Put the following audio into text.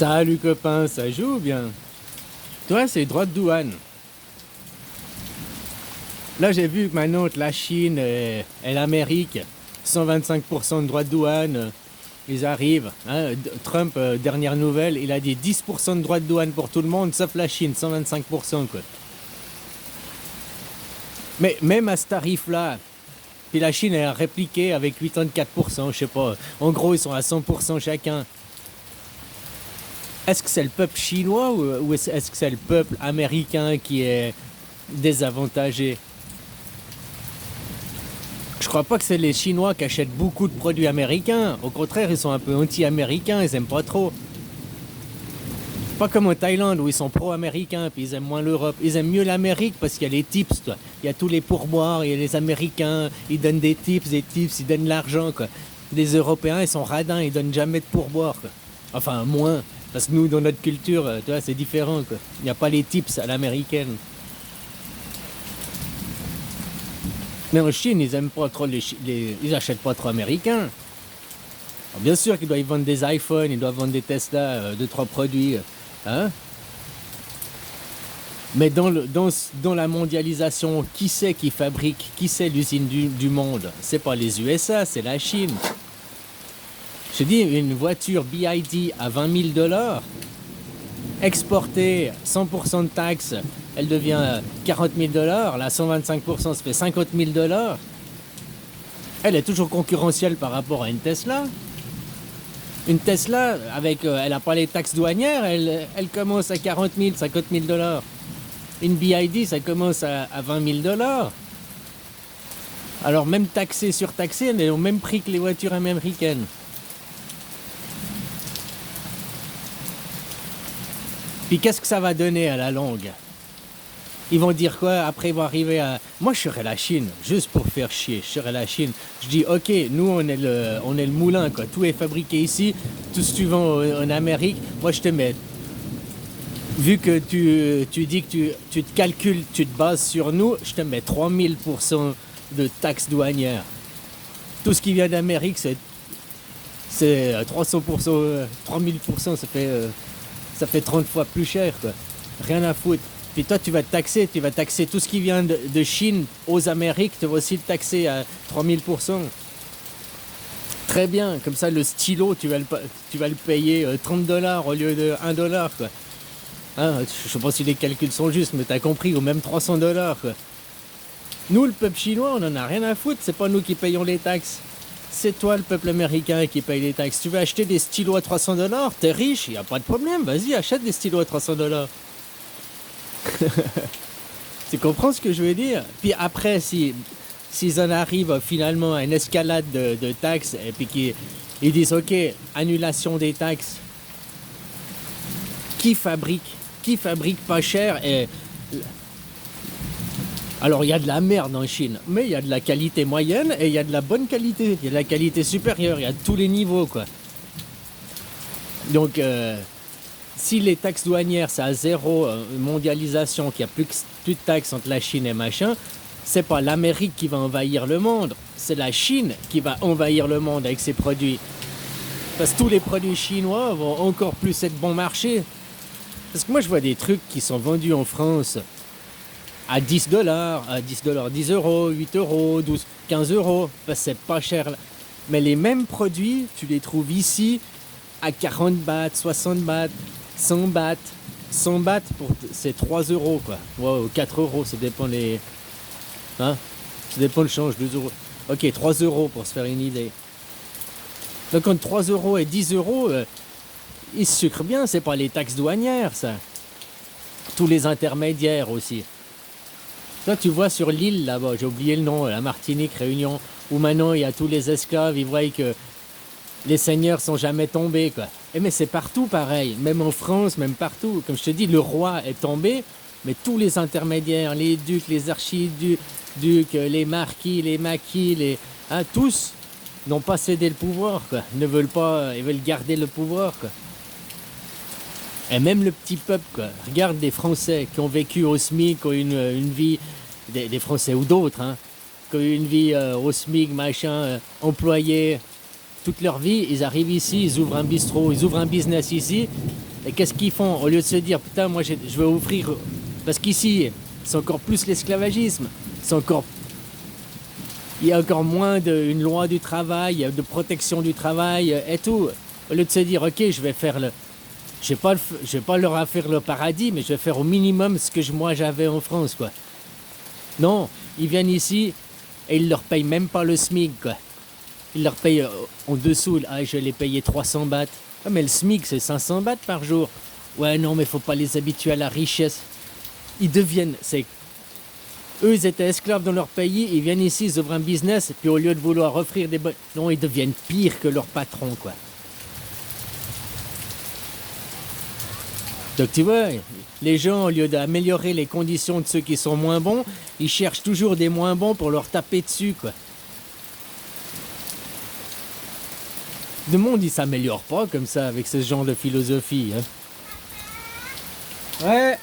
Salut copain, ça joue bien. Toi, c'est droit de douane. Là, j'ai vu que maintenant que la Chine et l'Amérique, 125% de droit de douane, ils arrivent. Hein. Trump, dernière nouvelle, il a dit 10% de droit de douane pour tout le monde, sauf la Chine, 125%, quoi. Mais même à ce tarif-là, puis la Chine a répliqué avec 84%, je sais pas. En gros, ils sont à 100% chacun. Est-ce que c'est le peuple chinois ou est-ce que c'est le peuple américain qui est désavantagé? Je crois pas que c'est les Chinois qui achètent beaucoup de produits américains. Au contraire, ils sont un peu anti-américains, ils aiment pas trop. Pas comme en Thaïlande où ils sont pro-américains, puis ils aiment moins l'Europe. Ils aiment mieux l'Amérique parce qu'il y a les tips, toi. Il y a tous les pourboires, il y a les Américains, ils donnent des tips, ils donnent de l'argent, quoi. Les Européens, ils sont radins, ils donnent jamais de pourboires, quoi. Enfin, moins. Parce que nous, dans notre culture, tu vois, c'est différent, quoi. Il n'y a pas les tips à l'américaine. Mais en Chine, ils aiment pas trop ils achètent pas trop américains. Alors, bien sûr qu'ils doivent vendre des iPhones, ils doivent vendre des Tesla, deux, trois produits, hein. Mais dans la mondialisation, qui c'est qui fabrique, qui c'est l'usine du monde? C'est pas les USA, c'est la Chine. Je te dis, une voiture BYD à 20 000 $, exportée 100% de taxes, elle devient 40 000 $. Là, 125%, ça fait 50 000 $. Elle est toujours concurrentielle par rapport à une Tesla. Une Tesla, elle n'a pas les taxes douanières, elle commence à 40 000, 50 000 $. Une BYD, ça commence à 20 000 $. Alors même taxée, surtaxée, elle est au même prix que les voitures américaines. Puis qu'est-ce que ça va donner à la longue? Ils vont dire quoi? Après, ils vont arriver à... Moi, je serais la Chine, juste pour faire chier. Je serais la Chine. Je dis, ok, nous, on est le moulin, quoi. Tout est fabriqué ici. Tout ce que tu vends en Amérique, moi, je te mets... Vu que tu dis que tu te calcules, tu te bases sur nous, je te mets 3000% de taxes douanières. Tout ce qui vient d'Amérique, c'est 300%, 3000%, ça fait 30 fois plus cher, quoi. Rien à foutre. Puis toi, tu vas taxer tout ce qui vient de Chine aux Amériques, tu vas aussi le taxer à 3000%. Très bien, comme ça, le stylo, tu vas le payer 30 $ au lieu de 1 $, quoi. Hein, je sais pas si les calculs sont justes, mais t'as compris, ou même 300 $, quoi. Nous, le peuple chinois, on en a rien à foutre, c'est pas nous qui payons les taxes. C'est toi, le peuple américain, qui paye les taxes. Tu veux acheter des stylos à 300 $, t'es riche, y a pas de problème, vas-y, achète des stylos à 300 $. Tu comprends ce que je veux dire? Puis après, s'ils en arrivent finalement à une escalade de taxes, et puis qu'ils disent, ok, annulation des taxes, qui fabrique pas cher Alors, il y a de la merde en Chine, mais il y a de la qualité moyenne et il y a de la bonne qualité. Il y a de la qualité supérieure, il y a de tous les niveaux, quoi. Donc, si les taxes douanières, c'est à zéro, mondialisation, qu'il n'y a plus de taxes entre la Chine et machin, c'est pas l'Amérique qui va envahir le monde, c'est la Chine qui va envahir le monde avec ses produits. Parce que tous les produits chinois vont encore plus être bon marché. Parce que moi, je vois des trucs qui sont vendus en France à 10 $, à 10 $, 10 €, 8 €, 12, 15 €, parce que c'est pas cher. Mais les mêmes produits, tu les trouves ici à 40 bahts, 60 bahts, 100 bahts. 100 bahts, c'est 3 €, quoi. Wow, 4 €, ça dépend les... Hein? Ça dépend le change, 2 €. Ok, 3 € pour se faire une idée. Donc entre 3 € et 10 €, ils se sucrent bien, c'est pas les taxes douanières, ça. Tous les intermédiaires aussi. Toi, tu vois sur l'île là-bas, j'ai oublié le nom, la Martinique, Réunion, où maintenant il y a tous les esclaves, ils voient que les seigneurs sont jamais tombés, quoi. Mais c'est partout pareil, même en France, même partout. Comme je te dis, le roi est tombé, mais tous les intermédiaires, les ducs, les archiducs, les marquis, les maquis, tous n'ont pas cédé le pouvoir, quoi. Ils ne veulent pas, ils veulent garder le pouvoir, quoi. Et même le petit peuple, quoi. Regarde des Français qui ont vécu au SMIC, qui ont une vie, des Français ou d'autres, hein, qui ont eu une vie au SMIC, machin, employés toute leur vie, ils arrivent ici, ils ouvrent un bistrot, ils ouvrent un business ici, Et qu'est-ce qu'ils font? Au lieu de se dire, putain, moi je vais offrir... Parce qu'ici, c'est encore plus l'esclavagisme. C'est encore... Il y a encore moins une loi du travail, de protection du travail et tout. Au lieu de se dire, ok, je vais faire le... Je vais pas leur faire le paradis, mais je vais faire au minimum ce que moi j'avais en France, quoi. Non, ils viennent ici et ils leur payent même pas le SMIC, quoi. Ils leur payent en dessous. Ah, je vais les payer 300 bahts. Ah, mais le SMIC, c'est 500 bahts par jour. Ouais, non, mais faut pas les habituer à la richesse. Ils deviennent... Eux, ils étaient esclaves dans leur pays, ils viennent ici, ils ouvrent un business, et puis au lieu de vouloir offrir des bonnes... Non, ils deviennent pires que leur patron, quoi. Donc tu vois, les gens, au lieu d'améliorer les conditions de ceux qui sont moins bons, ils cherchent toujours des moins bons pour leur taper dessus, quoi. Le monde, il s'améliore pas comme ça, avec ce genre de philosophie, hein. Ouais.